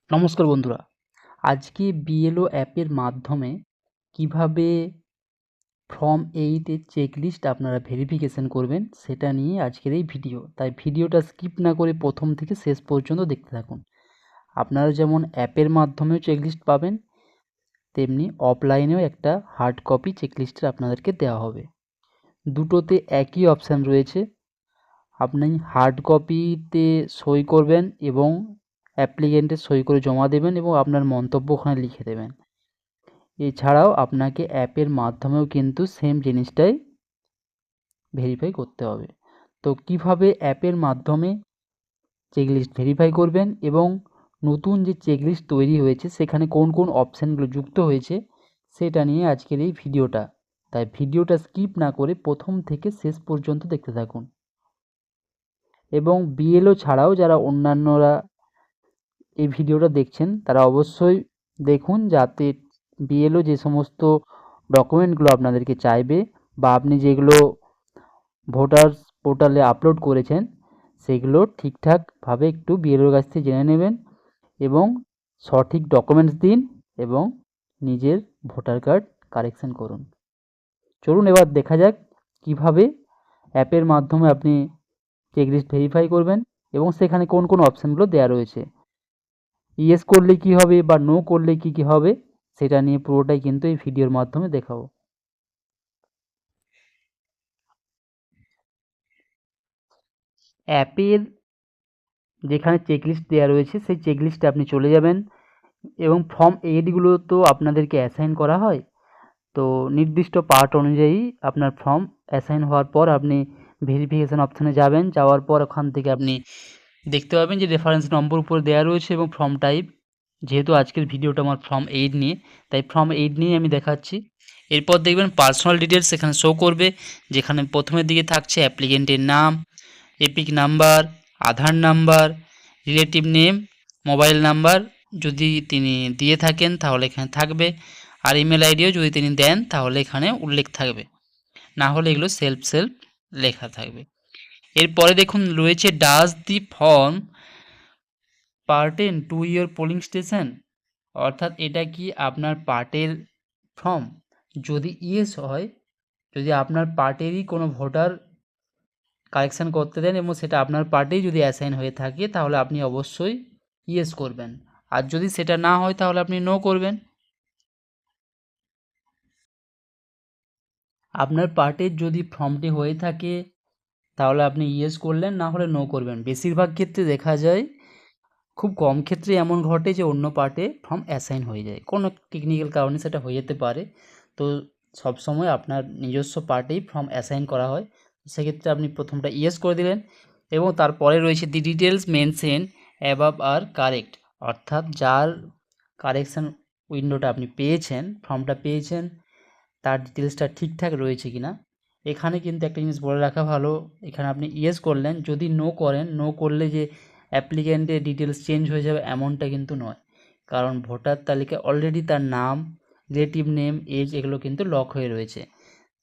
নমস্কার বন্ধুরা, আজকে বিএলও অ্যাপের মাধ্যমে কিভাবে ফর্ম 8 এর চেকলিস্ট আপনারা ভেরিফিকেশন করবেন সেটা নিয়ে আজকের এই ভিডিও। তাই ভিডিওটা স্কিপ না করে প্রথম থেকে শেষ পর্যন্ত দেখতে থাকুন। আপনারা যেমন অ্যাপের মাধ্যমেও চেকলিস্ট পাবেন, তেমনি অফলাইনেও একটা হার্ড কপি চেকলিস্টের আপনাদেরকে দেওয়া হবে। দুটোতে একই অপশান রয়েছে। আপনি হার্ড কপিতে সই করবেন এবং অ্যাপ্লিকেন্টের সই করে জমা দেবেন এবং আপনার মন্তব্য ওখানে লিখে দেবেন। এছাড়াও আপনাকে অ্যাপের মাধ্যমেও কিন্তু সেম জিনিসটাই ভেরিফাই করতে হবে। তো কিভাবে অ্যাপের মাধ্যমে চেকলিস্ট ভেরিফাই করবেন এবং নতুন যে চেকলিস্ট তৈরি হয়েছে সেখানে কোন কোন অপশানগুলো যুক্ত হয়েছে সেটা নিয়ে আজকের এই ভিডিওটা। তাই ভিডিওটা স্কিপ না করে প্রথম থেকে শেষ পর্যন্ত দেখতে থাকুন। এবং বিএলও ছাড়াও যারা অন্যান্যরা এই ভিডিওটা দেখছেন তারা অবশ্যই দেখুন, যাতে বিএলও যে সমস্ত ডকুমেন্টগুলো আপনাদেরকে চাইবে বা আপনি যেগুলো ভোটার্স পোর্টালে আপলোড করেছেন সেগুলো ঠিকঠাকভাবে একটু বিএলওর কাছ থেকে জেনে নেবেন এবং সঠিক ডকুমেন্টস দিন এবং নিজের ভোটার কার্ড কারেকশন করুন। চলুন এবার দেখা যাক কিভাবে অ্যাপের মাধ্যমে আপনি চেকলিস্ট ভেরিফাই করবেন এবং সেখানে কোন কোন অপশানগুলো দেওয়া রয়েছে। ইয়েস করলে কি হবে বা নো করলে কি কি হবে সেটা নিয়ে পুরোটাই কিন্তু এই ভিডিওর মাধ্যমে দেখাবো। অ্যাপের যেখানে চেকলিস্ট দেওয়া রয়েছে সেই চেকলিস্টে আপনি চলে যাবেন এবং ফর্ম 8 গুলো তো আপনাদেরকে অ্যাসাইন করা হয়। তো নির্দিষ্ট পার্ট অনুযায়ী আপনার ফর্ম অ্যাসাইন হওয়ার পর আপনি ভেরিফিকেশন অপশানে যাবেন। যাওয়ার পর ওখান থেকে আপনি দেখতে পাবেন যে রেফারেন্স নম্বর উপরে দেওয়া রয়েছে এবং ফর্ম টাইপ। যেহেতু আজকের ভিডিওটা আমার ফর্ম 8 নিয়ে, তাই ফর্ম 8 নিয়ে আমি দেখাচ্ছি। এরপর দেখবেন পার্সোনাল ডিটেলস এখানে শো করবে, যেখানে প্রথমের দিকে থাকছে অ্যাপ্লিকেন্টের নাম, EPIC number, Aadhaar number, relative name, mobile number যদি তিনি দিয়ে থাকেন তাহলে এখানে থাকবে, আর ইমেল আইডিও যদি তিনি দেন তাহলে এখানে উল্লেখ থাকবে, না হলে এগুলো সেলফ লেখা থাকবে। এরপরে দেখুন রয়েছে does the form pertain to your polling station, অর্থাৎ এটা কি আপনার পার্টের ফর্ম। যদি ইয়েস হয়, যদি আপনার পার্টেরই কোনো ভোটার কারেকশান করতে দেন এবং সেটা আপনার পার্টেই যদি অ্যাসাইন হয়ে থাকে তাহলে আপনি অবশ্যই ইয়েস করবেন, আর যদি সেটা না হয় তাহলে আপনি নো করবেন। আপনার পার্টের যদি ফর্মটি হয়ে থাকে তাহলে আপনি ইয়েস করলেন, না হলে নো করবেন। বেশিরভাগ ক্ষেত্রে দেখা যায়, খুব কম ক্ষেত্রে এমন ঘটে যে অন্য পার্টে ফর্ম অ্যাসাইন হয়ে যায়, কোনো টেকনিক্যাল কারণে সেটা হয়ে যেতে পারে। তো সবসময় আপনার নিজস্ব পার্টেই ফর্ম অ্যাসাইন করা হয়, সেক্ষেত্রে আপনি প্রথমটা ইয়েস করে দিলেন এবং তারপরে রয়েছে দি ডিটেলস মেনশন অ্যাবাভ আর কারেক্ট, অর্থাৎ যার কারেকশান উইন্ডোটা আপনি পেয়েছেন, ফর্মটা পেয়েছেন, তার ডিটেলসটা ঠিকঠাক রয়েছে কি না। এখানে কিন্তু একটা জিনিস বলে রাখা ভালো, এখানে আপনি ইয়েস করলেন, যদি নো করেন, নো করলে যে অ্যাপ্লিক্যান্টের ডিটেলস চেঞ্জ হয়ে যাবে এমনটা কিন্তু নয়, কারণ ভোটার তালিকায় অলরেডি তার নাম, রিলেটিভ নেম, এজ এগুলো কিন্তু লক হয়ে রয়েছে।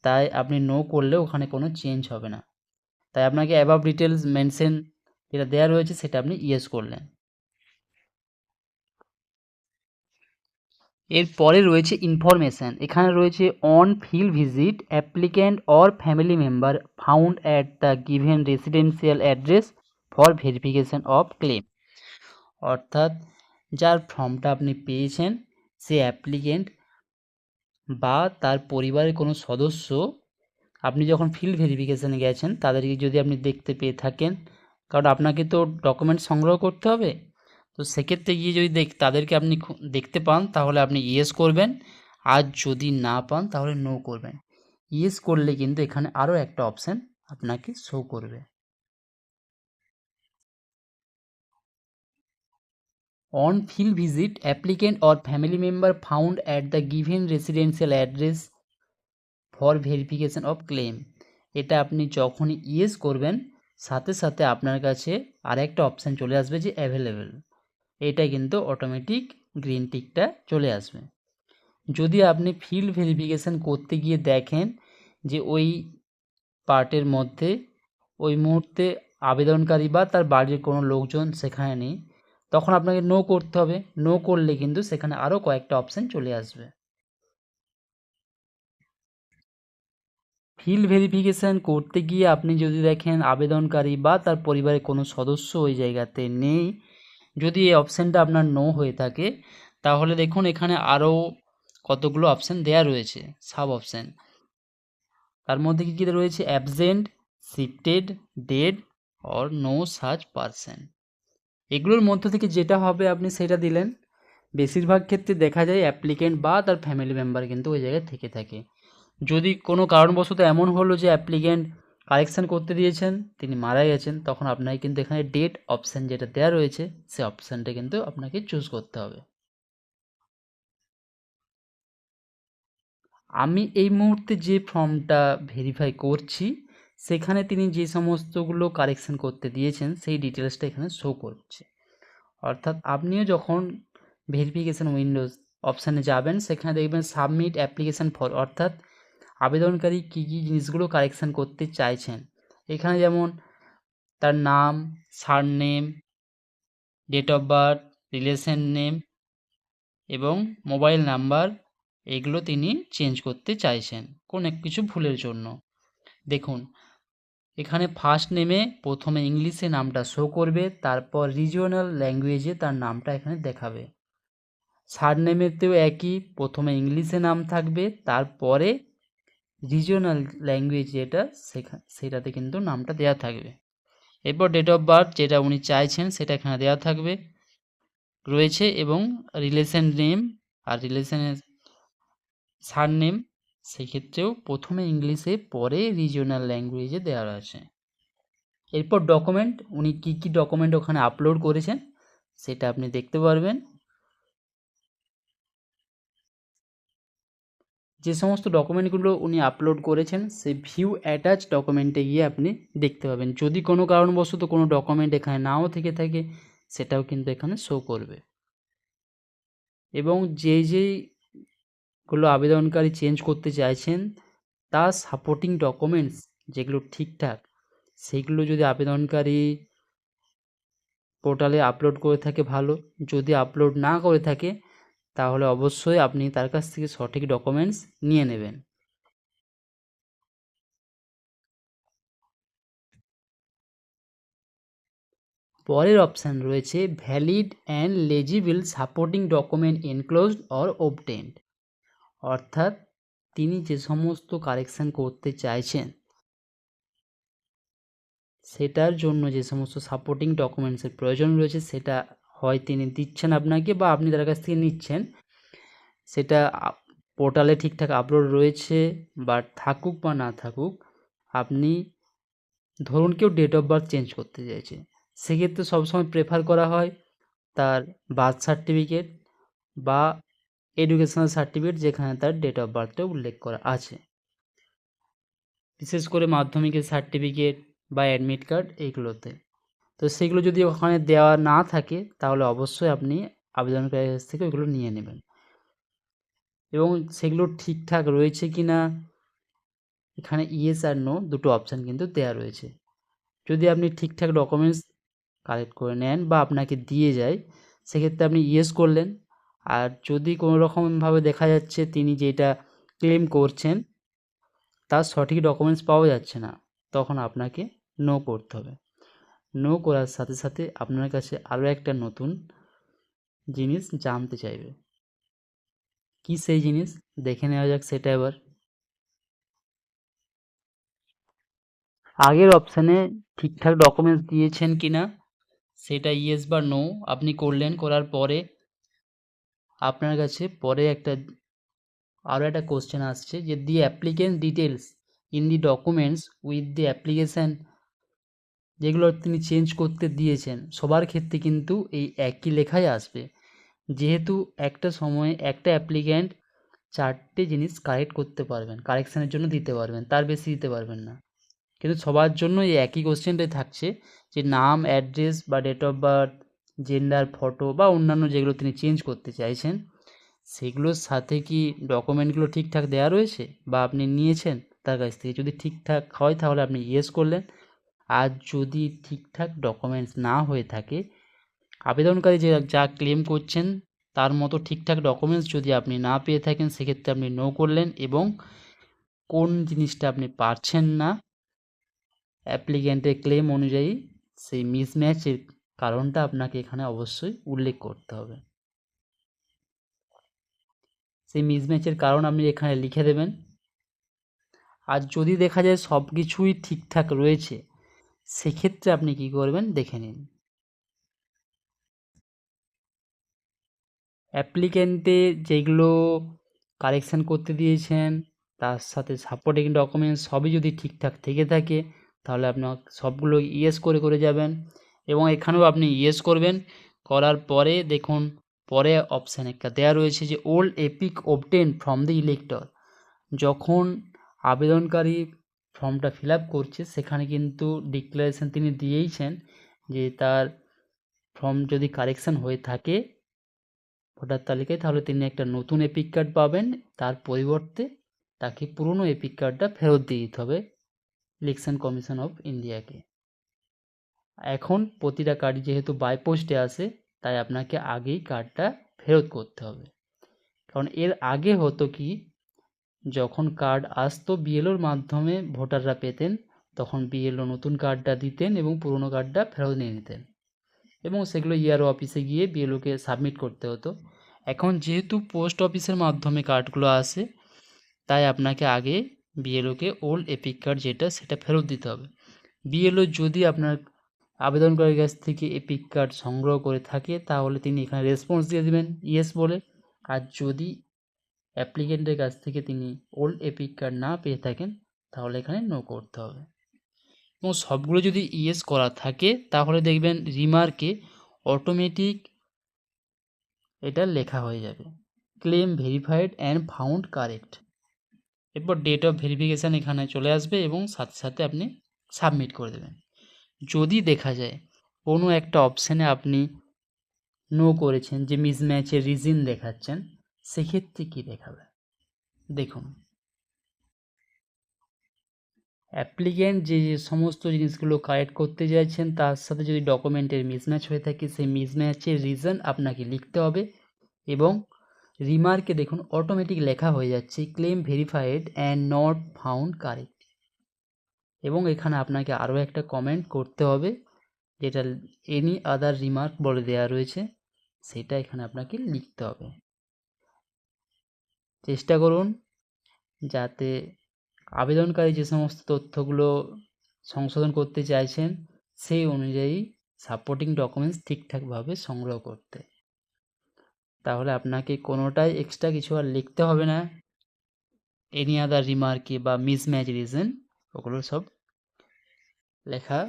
তাই আপনি নো করলেও ওখানে কোনো চেঞ্জ হবে না। তাই আপনাকে অ্যাবাভ ডিটেলস মেনশন যেটা দেওয়া রয়েছে সেটা আপনি ইয়েস করলেন। এরপরে রয়েছে ইনফরমেশান, এখানে রয়েছে on field visit applicant or family member found at the given residential address for verification of clans, অর্থাৎ যার ফর্মটা আপনি পেয়েছেন সে অ্যাপ্লিক্যান্ট বা তার পরিবারের কোনো সদস্য, আপনি যখন ফিল্ড ভেরিফিকেশানে গেছেন তাদেরকে যদি আপনি দেখতে পেয়ে থাকেন, কারণ আপনাকে তো ডকুমেন্ট সংগ্রহ করতে হবে, তো সেক্ষেত্রে গিয়ে যদি তাদেরকে আপনি দেখতে পান তাহলে আপনি ইয়েস করবেন, আর যদি না পান তাহলে নো করবেন। ইয়েস করলে কিন্তু এখানে আরও একটা অপশান আপনাকে শো করবে, on field visit applicant or family member found at the given residential address for verification of clans. এটা আপনি যখনই ইয়েস করবেন সাথে সাথে আপনার কাছে আরেকটা অপশান চলে আসবে যে অ্যাভেলেবেল, এটা কিন্তু অটোমেটিক গ্রিন টিকটা চলে আসবে। যদি আপনি ফিল্ড ভেরিফিকেশান করতে গিয়ে দেখেন যে ওই পার্টের মধ্যে ওই মুহূর্তে আবেদনকারী বা তার বাড়ির কোনো লোকজন সেখানে নেই, তখন আপনাকে নো করতে হবে। নো করলে কিন্তু সেখানে আরও কয়েকটা অপশান চলে আসবে। ফিল্ড ভেরিফিকেশান করতে গিয়ে আপনি যদি দেখেন আবেদনকারী বা তার পরিবারের কোনো সদস্য ওই জায়গাতে নেই, যদি এই অপশানটা আপনার নো হয়ে থাকে, তাহলে দেখুন এখানে আরও কতগুলো অপশান দেয়া রয়েছে, সাব অপশান। তার মধ্যে কী কী রয়েছে? Absent, shifted, dead or no such person. এগুলোর মধ্য থেকে যেটা হবে আপনি সেটা দিলেন। বেশিরভাগ ক্ষেত্রে দেখা যায় অ্যাপ্লিকেন্ট বা তার ফ্যামিলি মেম্বার কিন্তু ওই জায়গায় থেকে থাকে। যদি কোনো কারণবশত এমন হলো যে অ্যাপ্লিকেন্ট কারেকশান করতে দিয়েছেন, তিনি মারা গেছেন, তখন আপনাকে কিন্তু এখানে ডেট অপশান যেটা দেওয়া রয়েছে, সে অপশানটা কিন্তু আপনাকে চুজ করতে হবে। আমি এই মুহূর্তে যে ফর্মটা ভেরিফাই করছি, সেখানে তিনি যে সমস্তগুলো কারেকশান করতে দিয়েছেন, সেই ডিটেলসটা এখানে শো করছে। অর্থাৎ আপনিও যখন ভেরিফিকেশান উইন্ডোজ অপশানে যাবেন, সেখানে দেখবেন সাবমিট অ্যাপ্লিকেশান ফর, অর্থাৎ আবেদনকারী কী কী জিনিসগুলো কারেকশান করতে চাইছেন। এখানে যেমন তার নাম, surname, date of birth, relation name এবং মোবাইল নাম্বার, এগুলো তিনি চেঞ্জ করতে চাইছেন কোনো কিছু ভুলের জন্য। দেখুন এখানে ফার্স্ট নেমে প্রথমে ইংলিশে নামটা শো করবে, তারপর রিজিওনাল ল্যাঙ্গুয়েজে তার নামটা এখানে দেখাবে। সারনেমেতেও একই, প্রথমে ইংলিশে নাম থাকবে, তারপরে রিজিওনাল ল্যাঙ্গুয়েজ যেটা সেটাতে কিন্তু নামটা দেওয়া থাকবে। এরপর ডেট অফ বার্থ যেটা উনি চাইছেন সেটা এখানে দেওয়া থাকবে রয়েছে, এবং রিলেশন নেম আর রিলেশনের সারনেম সেক্ষেত্রেও প্রথমে ইংলিশে পরে রিজিওনাল ল্যাঙ্গুয়েজে দেওয়া আছে। এরপর ডকুমেন্ট, উনি কী কী ডকুমেন্ট ওখানে আপলোড করেছেন সেটা আপনি দেখতে পারবেন। যে সমস্ত ডকুমেন্টগুলো উনি আপলোড করেছেন সেই ভিউ অ্যাটাচ ডকুমেন্টে গিয়ে আপনি দেখতে পাবেন। যদি কোনো কারণবশত কোনো ডকুমেন্ট এখানে নাও থেকে থাকে, সেটাও কিন্তু এখানে শো করবে। এবং যেইগুলো আবেদনকারী চেঞ্জ করতে চাইছেন তার সাপোর্টিং ডকুমেন্টস যেগুলো ঠিকঠাক, সেইগুলো যদি আবেদনকারী পোর্টালে আপলোড করে থাকে ভালো, যদি আপলোড না করে থাকে তাহলে অবশ্যই আপনি তার কাছ থেকে সঠিক ডকুমেন্টস নিয়ে নেবেন। পরের অপশান রয়েছে valid and লেজিবল supporting document enclosed or obtained, অর্থাৎ তিনি যে সমস্ত কারেকশান করতে চাইছেন সেটার জন্য যে সমস্ত সাপোর্টিং ডকুমেন্টসের প্রয়োজন রয়েছে সেটা হয় তিনি দিচ্ছেন আপনাকে বা আপনি তার কাছ থেকে নিচ্ছেন, সেটা পোর্টালে ঠিকঠাক আপলোড রয়েছে বা থাকুক বা না থাকুক, আপনি ধরুন কেউ ডেট অফ বার্থ চেঞ্জ করতে চাইছে, সেক্ষেত্রে সবসময় প্রেফার করা হয় তার বার্থ সার্টিফিকেট বা এডুকেশনাল সার্টিফিকেট যেখানে তার ডেট অফ বার্থটা উল্লেখ করা আছে, বিশেষ করে মাধ্যমিকের সার্টিফিকেট বা অ্যাডমিট কার্ড এইগুলোতে। তো সেগুলো যদি ওখানে দেওয়া না থাকে তাহলে অবশ্যই আপনি আবেদনকারীর কাছ থেকে ওইগুলো নিয়ে নেবেন, এবং সেগুলো ঠিকঠাক রয়েছে কি না এখানে ইয়েস আর নো দুটো অপশান কিন্তু দেওয়া রয়েছে। যদি আপনি ঠিকঠাক ডকুমেন্টস কালেক্ট করে নেন বা আপনাকে দিয়ে যায়, সেক্ষেত্রে আপনি ইয়েস করলেন। আর যদি কোনো রকমভাবে দেখা যাচ্ছে তিনি যেটা ক্লেম করছেন তার সঠিক ডকুমেন্টস পাওয়া যাচ্ছে না, তখন আপনাকে নো করতে হবে। নো করার সাথে সাথে আপনার কাছে আরও একটা নতুন জিনিস জানতে চাইবে। কি সেই জিনিস দেখে নেওয়া যাক সেটা এবার। আগের অপশানে ঠিকঠাক ডকুমেন্টস দিয়েছেন কি না সেটা ইয়েস বা নো আপনি করলেন, করার পরে আপনার কাছে পরে আরও একটা কোশ্চেন আসছে যে the applicant details in the documents with the application, যেগুলো তিনি চেঞ্জ করতে দিয়েছেন সবার ক্ষেত্রে কিন্তু এই একই লেখাই আসবে, যেহেতু একটা সময়ে একটা অ্যাপ্লিক্যান্ট 4টে জিনিস কারেক্ট করতে পারবেন, কারেকশানের জন্য দিতে পারবেন, তার বেশি দিতে পারবেন না। কিন্তু সবার জন্য এই একই কোশ্চেনটাই থাকছে যে নাম, অ্যাড্রেস বা date of birth, gender, photo বা অন্যান্য যেগুলো তিনি চেঞ্জ করতে চাইছেন সেগুলোর সাথে কি ডকুমেন্টগুলো ঠিকঠাক দেওয়া রয়েছে বা আপনি নিয়েছেন তার কাছ থেকে। যদি ঠিকঠাক হয় তাহলে আপনি ইয়েস করলেন, আর যদি ঠিকঠাক ডকুমেন্টস না হয়ে থাকে আবেদনকারী যা ক্লেম করছেন তার মতো ঠিকঠাক ডকুমেন্টস যদি আপনি না পেয়ে থাকেন, সেক্ষেত্রে আপনি নো করলেন, এবং কোন জিনিসটা আপনি পারছেন না অ্যাপ্লিক্যান্টের ক্লেম অনুযায়ী, সেই মিসম্যাচের কারণটা আপনাকে এখানে অবশ্যই উল্লেখ করতে হবে। সেই মিসম্যাচের কারণ আপনি এখানে লিখে দেবেন। আর যদি দেখা যায় সব কিছুই ঠিকঠাক রয়েছে, সেক্ষেত্রে আপনি কি করবেন দেখে নিন। অ্যাপ্লিক্যান্টে যেগুলো কারেকশান করতে দিয়েছেন, তার সাথে সাপোর্টিং ডকুমেন্টস সবই যদি ঠিকঠাক থেকে থাকে, তাহলে আপনার সবগুলো ইয়েস করে যাবেন, এবং এখানেও আপনি ইয়েস করবেন। করার পরে দেখুন পরে অপশান একটা দেওয়া রয়েছে যে old epic obtain from the elector. যখন আবেদনকারী ফর্মটা ফিল আপ করছে, সেখানে কিন্তু ডিক্লারেশন তিনি দিয়েইছেন যে তার ফর্ম যদি কারেকশান হয়ে থাকে ভোটার তালিকায়, তাহলে তিনি একটা নতুন এপিক কার্ড পাবেন। তার পরিবর্তে তাকে পুরনো এপিক কার্ডটা ফেরত দিয়ে দিতে হবে ইলেকশন কমিশন অফ ইন্ডিয়াকে। এখন প্রতিটা কার্ড যেহেতু বাই পোস্টে আসে, তাই আপনাকে আগেই কার্ডটা ফেরত করতে হবে। কারণ এর আগে হতো কি, যখন কার্ড আসতো বিএলওর মাধ্যমে ভোটাররা পেতেন, তখন বিএলও নতুন কার্ডটা দিতেন এবং পুরনো কার্ডটা ফেরত নিয়ে নিতেন, এবং সেগুলো ইআরও অফিসে গিয়ে বিএলওকে সাবমিট করতে হতো। এখন যেহেতু পোস্ট অফিসের মাধ্যমে কার্ডগুলো আসে, তাই আপনাকে আগে বিএলওকে ওল্ড এপিক কার্ড যেটা সেটা ফেরত দিতে হবে। বিএলও যদি আপনার আবেদনকারীর কাছ থেকে এপিক কার্ড সংগ্রহ করে থাকে, তাহলে তিনি এখানে রেসপন্স দিয়ে দেবেন ইয়েস বলে। আর যদি অ্যাপ্লিকেন্টের কাছ থেকে তিনি ওল্ড এপিক কার্ড না পেয়ে থাকেন, তাহলে এখানে নো করতে হবে। এবং সবগুলো যদি ইয়েস করা থাকে, তাহলে দেখবেন রিমার্কে অটোমেটিক এটা লেখা হয়ে যাবে claim verified and found correct. এরপর ডেট অফ ভেরিফিকেশান এখানে চলে আসবে এবং সাথে সাথে আপনি সাবমিট করে দেবেন। যদি দেখা যায় কোনো একটা অপশানে আপনি নো করেছেন, যে মিসম্যাচের রিজন দেখাচ্ছেন, সেক্ষেত্রে কী দেখাবে দেখুন। অ্যাপ্লিক্যান্ট যে সমস্ত জিনিসগুলো কারেক্ট করতে চাইছেন, তার সাথে যদি ডকুমেন্টের মিসম্যাচ হয়ে থাকে, সেই মিসম্যাচের রিজন আপনাকে লিখতে হবে, এবং রিমার্কে দেখুন অটোমেটিক লেখা হয়ে যাচ্ছে claim verified and not found correct. এবং এখানে আপনাকে আরও একটা কমেন্ট করতে হবে, যেটা এনি আদার রিমার্ক বলে দেওয়া রয়েছে, সেটা এখানে আপনাকে লিখতে হবে। চেষ্টা করুন যাতে আবেদনকারী যে সমস্ত তথ্যগুলো সংশোধন করতে চাইছেন, সেই অনুযায়ী সাপোর্টিং ডকুমেন্টস ঠিকঠাকভাবে সংগ্রহ করতে। তাহলে আপনাকে কোনোটাই এক্সট্রা কিছু আর লিখতে হবে না। এনি আদার রিমার্কে বা মিসম্যাচ রিজন, ওগুলো সব লেখা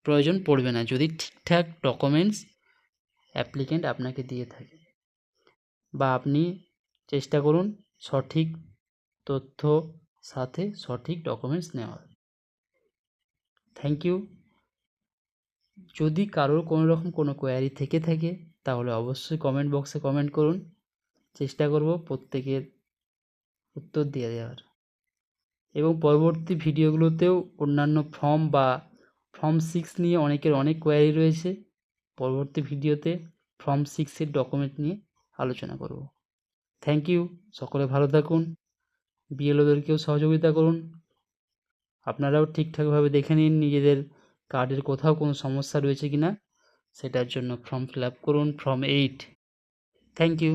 প্রয়োজন পড়বে না যদি ঠিকঠাক ডকুমেন্টস অ্যাপ্লিক্যান্ট আপনাকে দিয়ে থাকে, বা আপনি চেষ্টা করুন সঠিক তথ্য সাথে সঠিক ডকুমেন্টস নেওয়ার। Thank you. যদি কারোর কোনো রকম কোনো কোয়ারি থেকে থাকে, তাহলে অবশ্যই কমেন্ট বক্সে কমেন্ট করুন। চেষ্টা করব প্রত্যেকের উত্তর দিয়ে দেওয়ার, এবং পরবর্তী ভিডিওগুলোতেও অন্যান্য ফর্ম 6 নিয়ে অনেকের অনেক কোয়ারি রয়েছে। পরবর্তী ভিডিওতে ফর্ম 6-এর ডকুমেন্ট নিয়ে আলোচনা করব। Thank you. সকলে ভালো থাকুন। বিএলওদেরকেও সহযোগিতা করুন। আপনারাও ঠিকঠাকভাবে দেখে নিন নিজেদের কার্ডের কোথাও কোনো সমস্যা রয়েছে কি না, সেটার জন্য ফর্ম ফিল আপ করুন ফর্ম 8। Thank you.